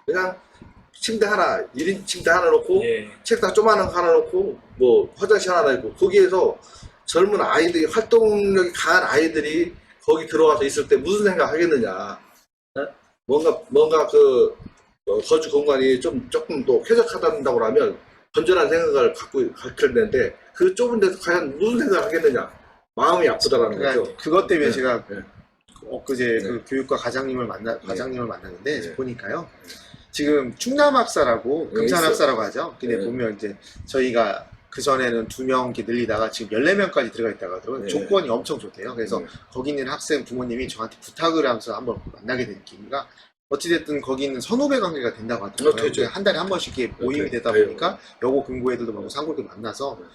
그냥 침대 하나 1인 침대 하나 놓고 예. 책상 조그마한 거 하나 놓고 뭐 화장실 하나 있고 거기에서 젊은 아이들이 활동력이 강한 아이들이 거기 들어와서 있을 때 무슨 생각 하겠느냐. 뭔가 그 거주 공간이 조금 더 쾌적하다고 하면 건전한 생각을 갖고 가르쳐야 되는데 그 좁은 데서 과연 무슨 생각을 하겠느냐. 마음이 아프다라는 그러니까 거죠. 그것 때문에 네. 제가 네. 엊그제 네. 그 교육과 과장님을 만났는데 네. 보니까요. 지금 충남학사라고 금산학사라고 하죠. 근데 네. 보면 이제 저희가 그 전에는 2명 이렇게 늘리다가 지금 14명까지 들어가 있다고 하더라고요. 네. 조건이 엄청 좋대요. 그래서 거기 있는 학생 부모님이 저한테 부탁을 하면서 한번 만나게 된 기회가 어찌됐든 거기 있는 선후배 관계가 된다고 하더라고요. 되죠. 한 달에 한 번씩 이렇게 모임이 네. 되다 네. 보니까 여고 근고 애들도 많고 상고도 만나서 네.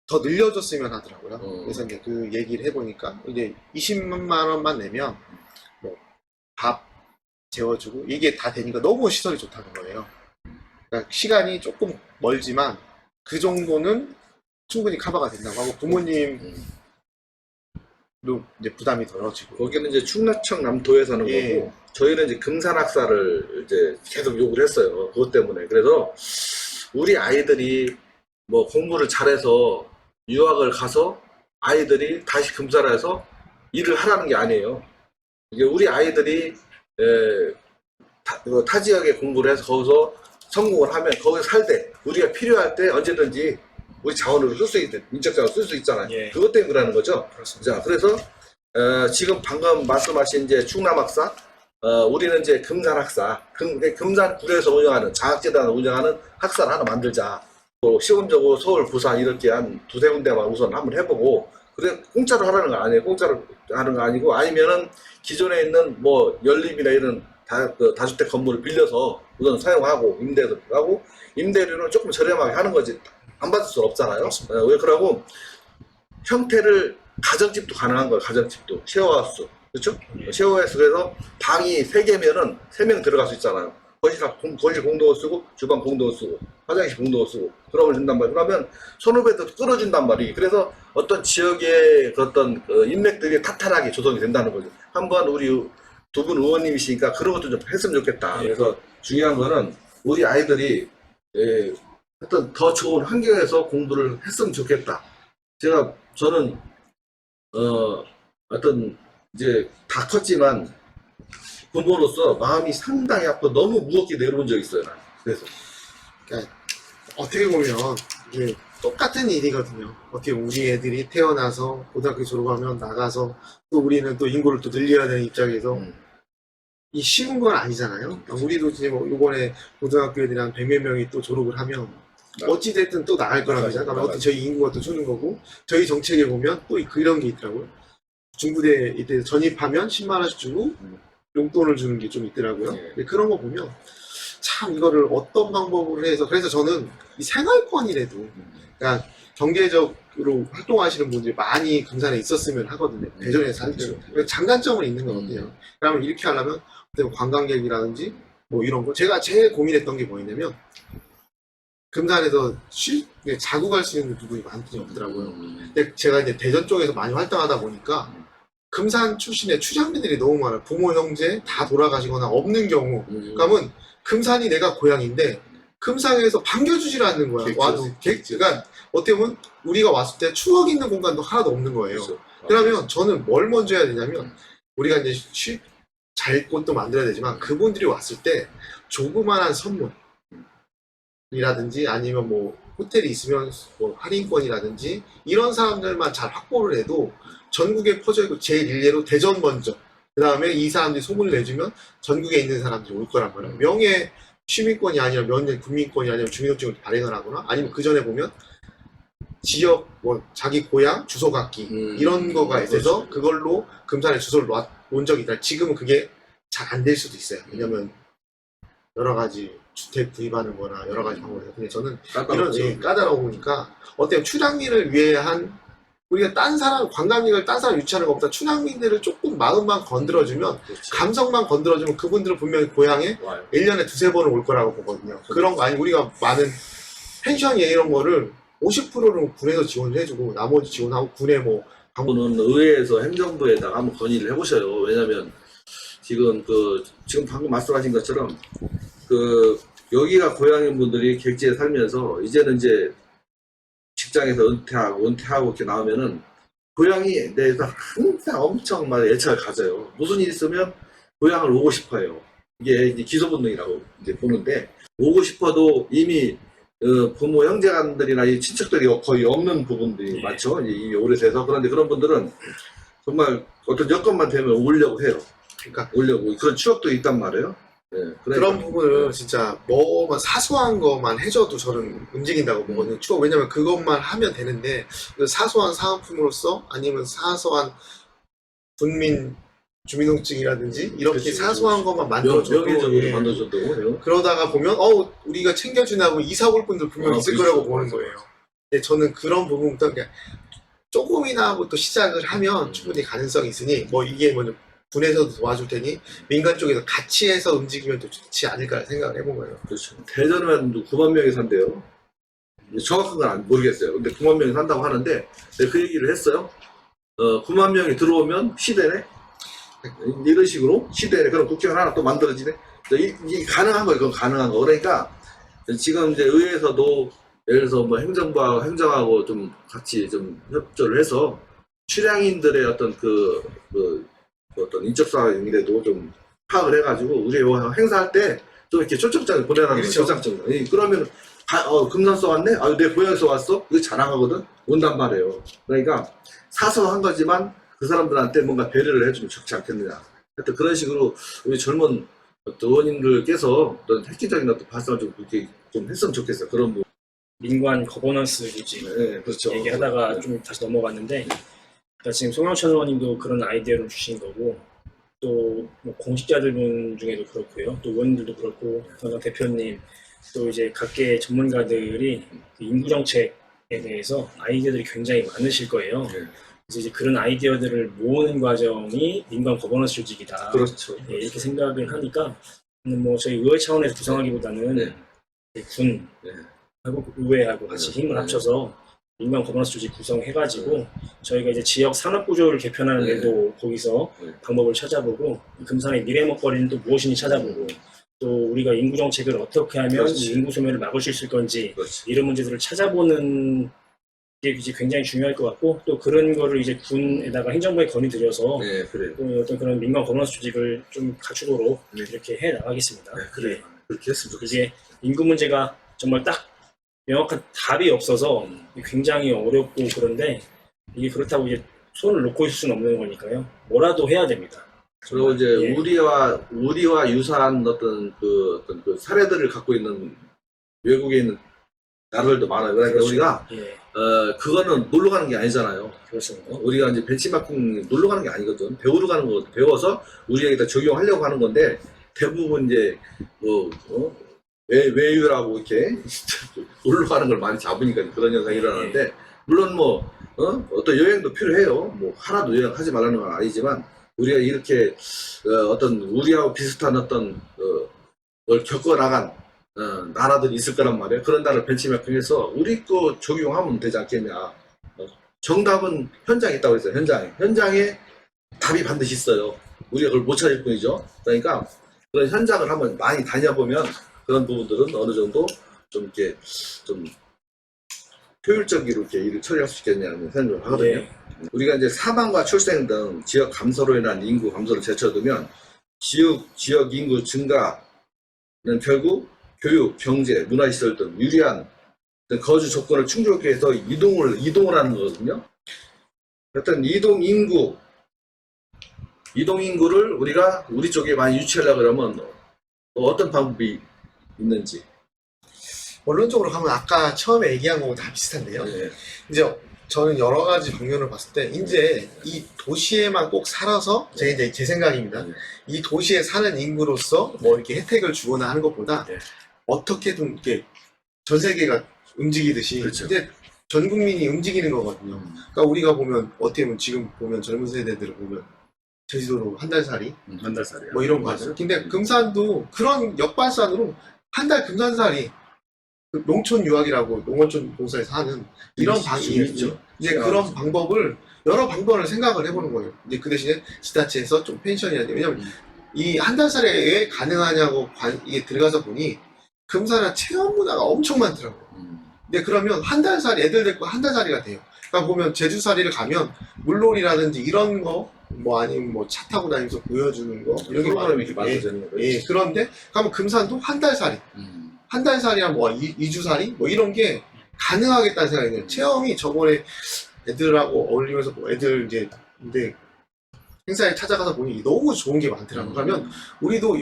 더 늘려줬으면 하더라고요. 그래서 이제 그 얘기를 해보니까 이제 20만 원만 내면 뭐 밥 재워주고 이게 다 되니까 너무 시설이 좋다는 거예요. 그러니까 시간이 조금 멀지만 그 정도는 충분히 커버가 된다고 하고 부모님도 이제 부담이 덜어지고. 거기는 이제 충남청 남도에 사는 예. 거고 저희는 이제 금산학사를 이제 계속 요구를 했어요. 그것 때문에. 그래서 우리 아이들이 뭐 공부를 잘해서 유학을 가서 아이들이 다시 금산에서 일을 하라는 게 아니에요. 이게 우리 아이들이 타 지역에 공부를 해서 거기서 성공을 하면 거기서 살 때 우리가 필요할 때 언제든지 우리 자원으로 쓸 수 있는 인적 자원 쓸 수 있잖아요. 예. 그것 때문에 그러는 거죠. 그렇습니다. 자, 그래서 지금 방금 말씀하신 이제 충남학사, 우리는 이제 금산학사, 금산구에서 운영하는 장학재단을 운영하는 학사를 하나 만들자. 또 시범적으로 서울, 부산 이렇게 한 두세 군데만 우선 한번 해보고, 그래 공짜로 하라는 거 아니에요. 공짜로 하는 거 아니고 아니면은 기존에 있는 뭐 연립이나 이런 다주택 건물을 빌려서 우선 사용하고 임대도 하고 임대료는 조금 저렴하게 하는 거지 안 받을 수는 없잖아요. 왜 그러고 형태를 가정집도 가능한 거예요. 가정집도 쉐어하우스 그렇죠? 쉐어하우스 그래서 방이 3개면은 3명 들어갈 수 있잖아요. 거실 공동을 쓰고 주방 공동을 쓰고 화장실 공동을 쓰고 그러면 된단 말이에요. 그러면 선후배도 끌어준단 말이에요. 그래서 어떤 지역의 어떤 인맥들이 탄탄하게 조성이 된다는 거죠. 한번 우리 두 분 의원님이시니까 그런 것도 좀 했으면 좋겠다. 그래서 중요한 거는 우리 아이들이 어떤 더 좋은 환경에서 공부를 했으면 좋겠다. 저는 어떤 이제 다 컸지만 부모로서 마음이 상당히 아프고 너무 무겁게 내려온 적이 있어요. 난. 그래서 그러니까 어떻게 보면 이게 똑같은 일이거든요. 어떻게 보면 우리 애들이 태어나서 고등학교 졸업하면 나가서 또 우리는 또 인구를 또 늘려야 되는 입장에서 이 쉬운 건 아니잖아요. 그러니까 우리도 이제 뭐 이번에 고등학교 애들이 한 100몇 명이 또 졸업을 하면 어찌됐든 또 나갈 거란 말이죠. 그러니까 어떤 저희 인구가 또 주는 거고 저희 정책에 보면 또 그런 게 있더라고요. 중부대 이때 전입하면 10만 원씩 주고 용돈을 주는 게 좀 있더라고요. 근데 그런 거 보면 참 이거를 어떤 방법으로 해서 그래서 저는 이 생활권이라도 그러니까 경제적으로 활동하시는 분들이 많이 금산에 있었으면 하거든요. 대전에 살 때. 장단점은 있는 것 같아요. 그러면 이렇게 하려면 관광객이라든지 뭐 이런 거 제가 제일 고민했던 게 뭐였냐면 금산에서 자고 갈 수 있는 부분이 많지 없더라고요. 근데 제가 이제 대전 쪽에서 많이 활동하다 보니까 금산 출신의 추장님들이 너무 많아요. 부모, 형제 다 돌아가시거나 없는 경우. 그러면 금산이 내가 고향인데 금산에서 반겨주질 않는 거야. 와도. 그러니까 어떻게 보면 우리가 왔을 때 추억 있는 공간도 하나도 없는 거예요. 그러면 저는 뭘 먼저 해야 되냐면 우리가 이제 잘 곳도 만들어야 되지만 그분들이 왔을 때 조그만한 선물이라든지 아니면 뭐 호텔이 있으면 뭐 할인권이라든지 이런 사람들만 잘 확보를 해도 전국에 퍼져 있고 제일 일례로 대전 먼저 그 다음에 이 사람들이 소문을 내주면 전국에 있는 사람들이 올 거란 말이에요. 명예 시민권이 아니라 명예 국민권이 아니라 주민등록증을 발행을 하거나 아니면 그 전에 보면 지역 뭐 자기 고향 주소 갖기 이런 거가 있어서 그렇죠. 그걸로 금산에 주소를 놓은 적이 있다. 지금은 그게 잘 안 될 수도 있어요. 왜냐면 여러 가지 주택 구입하는 거나 여러 가지 방법이 있어요. 근데 저는 이런 까다로우니까 어때요? 춘향민을 위해 한 우리가 딴 사람 관광객을 딴 사람 유치하는 것보다 춘향민들을 조금 마음만 건드려주면 그렇죠. 감성만 건드려주면 그분들은 분명히 고향에 와요. 1년에 두세 번은 올 거라고 보거든요. 그런 거 아니 우리가 많은 펜션이 이런 거를 50%는 군에서 지원을 해주고 나머지 지원하고 군에 뭐 방문은 의회에서 행정부에다가 한번 건의를 해보셔요. 왜냐면 지금 지금 방금 말씀하신 것처럼 여기가 고향인 분들이 객지에 살면서 이제는 이제 직장에서 은퇴하고 이렇게 나오면은 고향에 대해서 항상 엄청 막 애착을 가져요. 무슨 일 있으면 고향을 오고 싶어요. 이게 이제 기소본능이라고 이제 보는데 오고 싶어도 이미 부모 형제간들이나 이 친척들이 거의 없는 부분들이 많죠. 이미 오래돼서. 그런데 그런 분들은 정말 어떤 여건만 되면 오려고 해요. 그러니까 오려고 그런 추억도 있단 말이에요. 네, 그런 부분을 진짜 뭐만 사소한 것만 해줘도 저는 움직인다고 보거든요. 추억 왜냐면 그것만 하면 되는데 그 사소한 사은품으로서 아니면 사소한 군민 주민등록증이라든지 이렇게 그치, 사소한 것만 만들어줘도 명예적으로 예. 만들어준다고. 그러다가 보면 우리가 챙겨주나고 이사 올 분들 분명 있을 그렇죠. 거라고 보는 거예요. 근데 저는 그런 부분부터 그냥 조금이나부터 시작을 하면 충분히 가능성이 있으니 뭐 이게 뭐 군에서도 도와줄 테니 민간 쪽에서 같이 해서 움직이면 더 좋지 않을까 생각을 해본 거예요. 그렇죠. 대전은 9만 명이 산대요. 정확한 건 모르겠어요. 근데 9만 명이 산다고 하는데 내가 그 얘기를 했어요. 9만 명이 들어오면 시대네. 이런 식으로 시대네. 그럼 국회의원 하나 또 만들어지네. 이게 가능한 거예요. 그건 가능한 거. 그러니까 지금 이제 의회에서도 예를 들어서 뭐 행정하고 좀 같이 좀 협조를 해서 출향인들의 어떤 어떤 인적사항인데도 좀 파악을 해가지고 우리 행사할 때 좀 이렇게 초청장을 보내라는 거죠. 초청장. 그러면 금산서 왔네? 내 고향에서 왔어? 이거 자랑하거든? 온단 말이에요. 그러니까 사소한 거지만 그 사람들한테 뭔가 배려를 해주면 좋지 않겠느냐. 하여튼 그런 식으로 우리 젊은 의원님들께서 어떤 획기적인 어떤 발상을 좀 그렇게 좀 했으면 좋겠어요. 그런 부 민관 거버넌스 규칙 네, 그렇죠. 얘기하다가 네. 좀 다시 넘어갔는데 그러니까 지금 송영천 의원님도 그런 아이디어를 주신 거고 또 뭐 공직자들 분 중에도 그렇고요. 또 의원님들도 그렇고 당장 대표님 또 이제 각계 전문가들이 그 인구 정책에 대해서 아이디어들이 굉장히 많으실 거예요. 네. 그래서 이제 그런 아이디어들을 모으는 과정이 민관 거버넌스 조직이다. 그렇죠. 예, 이렇게 생각을 하니까 뭐 저희 의회 차원에서 구성하기보다는 네. 군 네. 하고 의회하고 같이 힘을 합쳐서 민간 거버넌스 조직 구성해가지고 저희가 이제 지역 산업 구조를 개편하는 데도 거기서 방법을 찾아보고 금산의 미래 먹거리는 또 무엇인지 찾아보고 또 우리가 인구 정책을 어떻게 하면 이 인구 소멸을 막을 수 있을 건지 이런 문제들을 찾아보는 게 이제 굉장히 중요할 것 같고 또 그런 거를 이제 군에다가 행정부에 건의드려서 네, 그래요. 또 어떤 그런 민간 거버넌스 조직을 좀 갖추도록 이렇게 해 나가겠습니다. 네, 그래요. 그렇게 했으면 좋겠어요. 이게 인구 문제가 정말 딱 명확한 답이 없어서 굉장히 어렵고 그런데 이게 그렇다고 이제 손을 놓고 있을 수는 없는 거니까요. 뭐라도 해야 됩니다. 그리고 이제 예. 우리와 유사한 어떤 그 사례들을 갖고 있는 외국에 있는 나라들도 많아요. 그러니까 그렇죠. 우리가 예, 그거는 놀러 가는 게 아니잖아요. 그렇습니다. 우리가 이제 벤치마킹 놀러 가는 게 아니거든. 배우러 가는 거거든. 배워서 우리에게다 적용하려고 하는 건데 대부분 이제 외유라고 이렇게 놀러 가는 걸 많이 잡으니까 그런 현상이 일어나는데 물론 어떤 여행도 필요해요. 뭐 하나도 여행하지 말라는 건 아니지만 우리가 이렇게 어떤 우리하고 비슷한 어떤 걸 겪어 나간 나라들이 있을 거란 말이에요. 그런 나라를 벤치마킹해서 우리 거 적용하면 되지 않겠냐. 정답은 현장에 있다고 했어요. 현장에 답이 반드시 있어요. 우리가 그걸 못 찾을 뿐이죠. 그러니까 그런 현장을 한번 많이 다녀보면 그런 부분들은 어느 정도 좀 이렇게 좀 효율적으로 이렇게 일을 처리할 수 있겠냐는 생각을 하거든요. 예. 우리가 이제 사망과 출생 등 지역 감소로 인한 인구 감소를 제쳐두면 지역 인구 증가는 결국 교육, 경제, 문화시설 등 유리한 거주 조건을 충족하기 위해서 이동을 하는 거거든요. 하여튼 이동 인구를 우리가 우리 쪽에 많이 유치하려고 그러면 어떤 방법이 있는지. 원론적으로 가면 아까 처음에 얘기한 거고 다 비슷한데요. 예. 이제 저는 여러 가지 방면을 봤을 때 이제 이 도시에만 꼭 살아서 이제 제 생각입니다. 이 도시에 사는 인구로서 뭐 이렇게 혜택을 주거나 하는 것보다 네. 어떻게든 이렇게 전 세계가 움직이듯이 그렇죠. 이제 전 국민이 움직이는 거거든요. 그러니까 우리가 보면 어떻게 보면 지금 보면 젊은 세대들을 보면 제주도로 한 달 살이 한 달 살이야. 뭐 이런 거 하죠. 근데 금산도 그런 역발산으로 한 달 금산살이 그 농촌 유학이라고 농어촌 봉사에서 하는 이런 방이 있죠. 이제 그런 방법을 여러 방법을 생각을 해보는 거예요. 이제 그 대신에 지자체에서 좀 펜션이라든지 왜냐면 이 한 달 살에 왜 가능하냐고 이게 들어가서 보니 금산은 체험 문화가 엄청 많더라고요. 근데 그러면 한 달 살이 애들 데리고 한 달 살이가 돼요. 그러니까 보면 제주살이를 가면 물놀이라든지 이런 거 뭐 아니면 뭐 차 타고 다니면서 보여주는 거 이런 게 프로그램이 이렇게 많아요. 만들어지는 거예요. 예, 그런데 가면 금산도 한 달 살이 한 달 살이랑 뭐 2주 살이 뭐 이런 게 가능하겠다는 생각이 들어요. 체험이 저번에 애들하고 어울리면서 뭐 애들 이제 근데 행사에 찾아가서 보니 너무 좋은 게 많더라고요. 그러면 우리도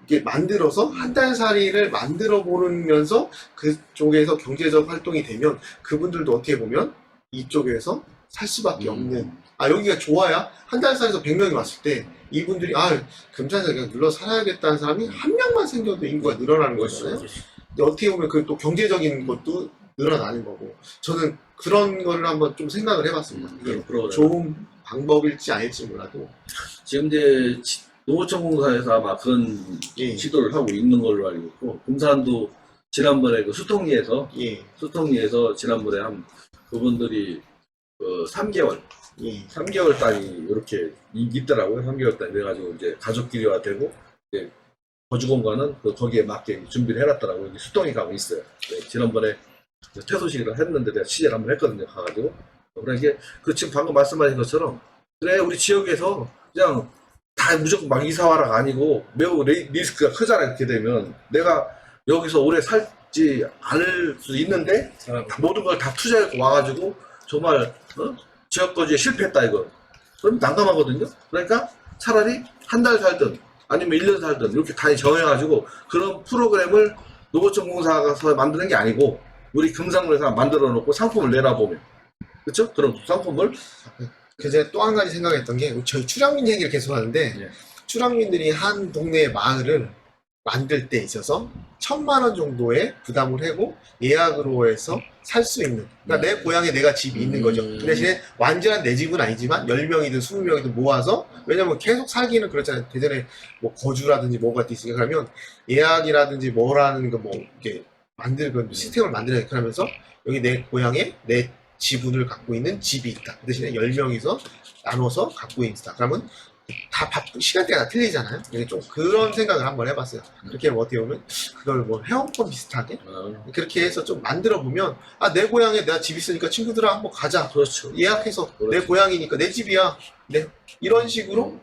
이게 만들어서 한 달 살이를 만들어 보면서 그쪽에서 경제적 활동이 되면 그분들도 어떻게 보면 이쪽에서 살 수밖에 없는 여기가 좋아야 한 달 살에서 100명이 왔을 때 이분들이 금산에서 그냥 눌러 살아야겠다는 사람이 한 명만 생겨도 인구가 늘어나는 거잖아요. 근데 어떻게 보면 그 또 경제적인 것도 늘어나는 거고 저는 그런 거를 한번 좀 생각을 해봤습니다. 이게 좋은 방법일지 아닐지 몰라도 지금 이제 농어촌공사에서 아마 그런 예. 시도를 하고 있는 걸로 알고 있고 금산도 지난번에 그 수통리에서 예. 지난번에 한 그분들이 3개월 예. 3개월 단위 이렇게 있더라고요. 3개월 단위 그래가지고 이제 가족끼리 와 되고 이제 거주 공간은 거기에 맞게 준비를 해놨더라고요. 여기 수동이 가고 있어요. 네, 지난번에 퇴소식을 했는데 내가 취재를 한번 했거든요. 가가지고 그러니까 그 지금 방금 말씀하신 것처럼 그래 우리 지역에서 그냥 다 무조건 막 이사 와라가 아니고 매우 리스크가 크잖아요. 이렇게 되면 내가 여기서 오래 살지 않을 수 있는데 모든 걸 다 투자해서 와가지고 정말 지역 거주에 실패했다 이거. 그럼 난감하거든요. 그러니까 차라리 한 달 살든 아니면 1년 살든 이렇게 다 정해가지고 그런 프로그램을 농어촌공사가 만드는 게 아니고 우리 금산군에서 만들어 놓고 상품을 내놔보면 그렇죠? 그런 상품을 제가 또 한 가지 생각했던 게 저희 출향민 얘기를 계속 하는데 예. 출향민들이 한 동네의 마을을 만들 때 있어서 1,000만 원 정도의 부담을 하고 예약으로 해서 살 수 있는 그러니까 내 고향에 내가 집이 있는 거죠. 그 대신에 완전한 내 집은 아니지만 10명이든 20명이든 모아서 왜냐면 계속 살기는 그렇잖아요. 대전에 뭐 거주라든지 뭐가 있으니까 그러면 예약이라든지 뭐라는 거 뭐 이렇게 만들고 시스템을 만들어야 그러면서 여기 내 고향에 내 지분을 갖고 있는 집이 있다. 그 대신에 10명이서 나눠서 갖고 있다. 그러면 다 바쁜 시간대가 다 틀리잖아요. 그래서 좀 그런 생각을 한번 해봤어요. 그렇게 어떻게 보면 그걸 뭐 회원권 비슷하게 그렇게 해서 좀 만들어 보면 내 고향에 내가 집 있으니까 친구들아 한번 가자. 그렇죠. 예약해서 그렇죠. 내 고향이니까 내 집이야. 이런 식으로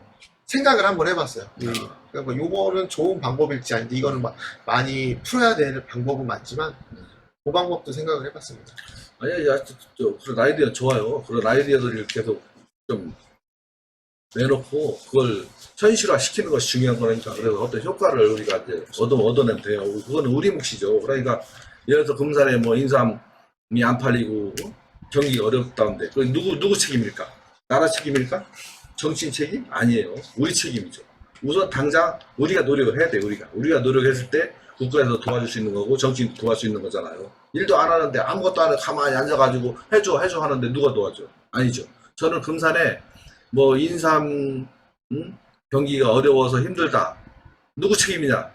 생각을 한번 해봤어요. 그러니까 뭐 요거는 좋은 방법일지 아닌지 이거는 많이 풀어야 될 방법은 맞지만 그 방법도 생각을 해봤습니다. 아니야, 그런 아이디어 좋아요. 그런 아이디어들을 계속 좀 내놓고 그걸 현실화 시키는 것이 중요한 거니까. 그래서 어떤 효과를 우리가 이제 얻어내면 돼요. 그거는 우리 몫이죠. 그러니까 예를 들어서 금산에 뭐 인삼이 안 팔리고 경기가 어렵다는데 그 누구 책임일까? 나라 책임일까? 정치인 책임? 아니에요. 우리 책임이죠. 우선 당장 우리가 노력을 해야 돼. 우리가 노력했을 때 국가에서 도와줄 수 있는 거고 정치인도 도와줄 수 있는 거잖아요. 일도 안 하는데 아무것도 안 하고 가만히 앉아가지고 해줘 하는데 누가 도와줘? 아니죠. 저는 금산에 뭐 인삼 경기가 어려워서 힘들다. 누구 책임이냐?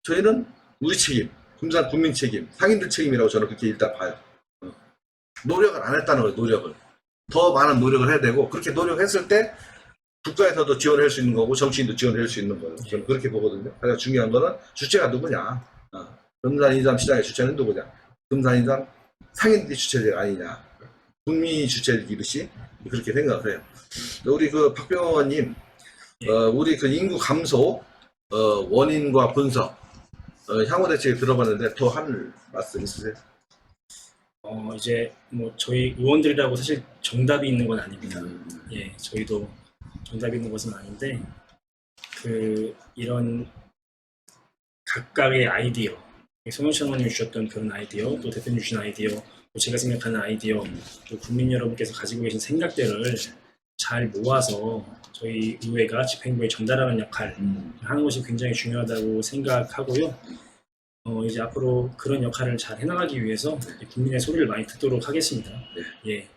저희는 우리 책임, 금산 국민 책임, 상인들 책임이라고 저는 그렇게 일단 봐요. 노력을 안 했다는 거예요. 노력을. 더 많은 노력을 해야 되고 그렇게 노력했을 때 국가에서도 지원할 수 있는 거고 정치인도 지원할 수 있는 거예요. 저는 그렇게 보거든요. 가장 중요한 거는 주체가 누구냐. 금산 인삼 시장의 주체는 누구냐. 금산 인삼 상인들이 주체가 아니냐. 국민이 주체이듯이 그렇게 생각을 해요. 우리 그 박병원님, 우리 그 인구 감소 원인과 분석 향후 대책에 들어봤는데 더 할 말씀 있으세요? 이제 뭐 저희 의원들이라고 사실 정답이 있는 건 아닙니다. 예, 저희도 정답이 있는 것은 아닌데 이런 각각의 아이디어 송영천 의원님이 주셨던 그런 아이디어, 또 대표님 주신 아이디어, 또 제가 생각하는 아이디어, 또 국민 여러분께서 가지고 계신 생각들을 잘 모아서 저희 의회가 집행부에 전달하는 역할 하는 것이 굉장히 중요하다고 생각하고요. 이제 앞으로 그런 역할을 잘 해나가기 위해서 국민의 소리를 많이 듣도록 하겠습니다. 예.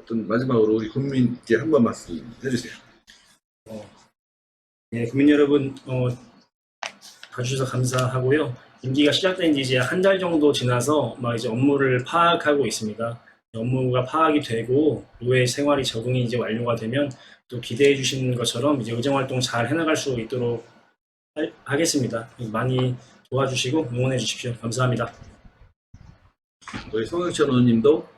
어떤 마지막으로 우리 국민께 한 번 말씀 해주세요. 네, 국민 여러분 봐주셔서 감사하고요. 임기가 시작된 지 이제 한 달 정도 지나서 막 이제 업무를 파악하고 있습니다. 업무가 파악이 되고 의회 생활이 적응이 이제 완료가 되면 또 기대해 주시는 것처럼 이제 의정 활동 잘 해나갈 수 있도록 하겠습니다. 많이 도와주시고 응원해 주십시오. 감사합니다. 우리 송영천 의원님도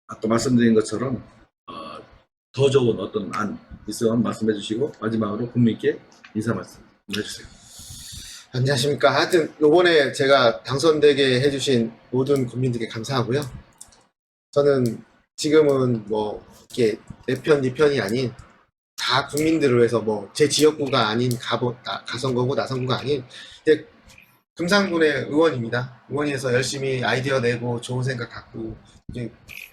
아까 말씀드린 것처럼 더 좋은 어떤 안 있으면 말씀해 주시고 마지막으로 국민께 인사 말씀 해주세요. 안녕하십니까. 하여튼 이번에 제가 당선되게 해주신 모든 국민들께 감사하고요. 저는 지금은 뭐 이렇게 내 편, 네 편이 아닌 다 국민들을 위해서 뭐 제 지역구가 아닌 가선거고 나선구가 아닌 이제 금산군의 의원입니다. 의원에서 열심히 아이디어 내고 좋은 생각 갖고 이제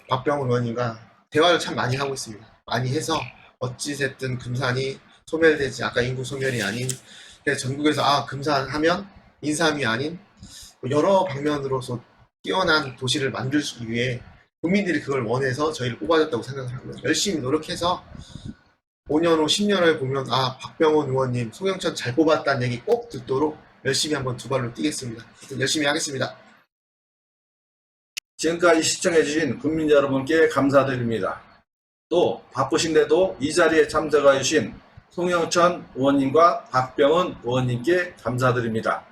박병훈 의원님과 대화를 참 많이 하고 있습니다. 많이 해서 어찌됐든 금산이 소멸되지, 아까 인구 소멸이 아닌 전국에서 금산 하면 인삼이 아닌 여러 방면으로서 뛰어난 도시를 만들기 위해 국민들이 그걸 원해서 저희를 뽑아줬다고 생각을 하고요. 열심히 노력해서 5년 후 10년 후에 보면 박병훈 의원님, 송영천 잘 뽑았다는 얘기 꼭 듣도록 열심히 한번 두 발로 뛰겠습니다. 열심히 하겠습니다. 지금까지 시청해주신 국민 여러분께 감사드립니다. 또 바쁘신데도 이 자리에 참석해주신 송영천 의원님과 박병훈 의원님께 감사드립니다.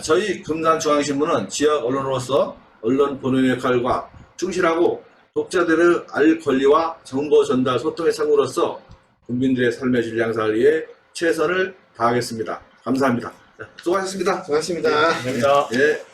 저희 금산중앙신문은 지역 언론으로서 언론 보도의 역할과 충실하고 독자들의 알 권리와 정보 전달 소통의 창구로서 국민들의 삶의 질 향상을 위해 최선을 다하겠습니다. 감사합니다. 수고하셨습니다. 수고하셨습니다. 감사합니다. 예.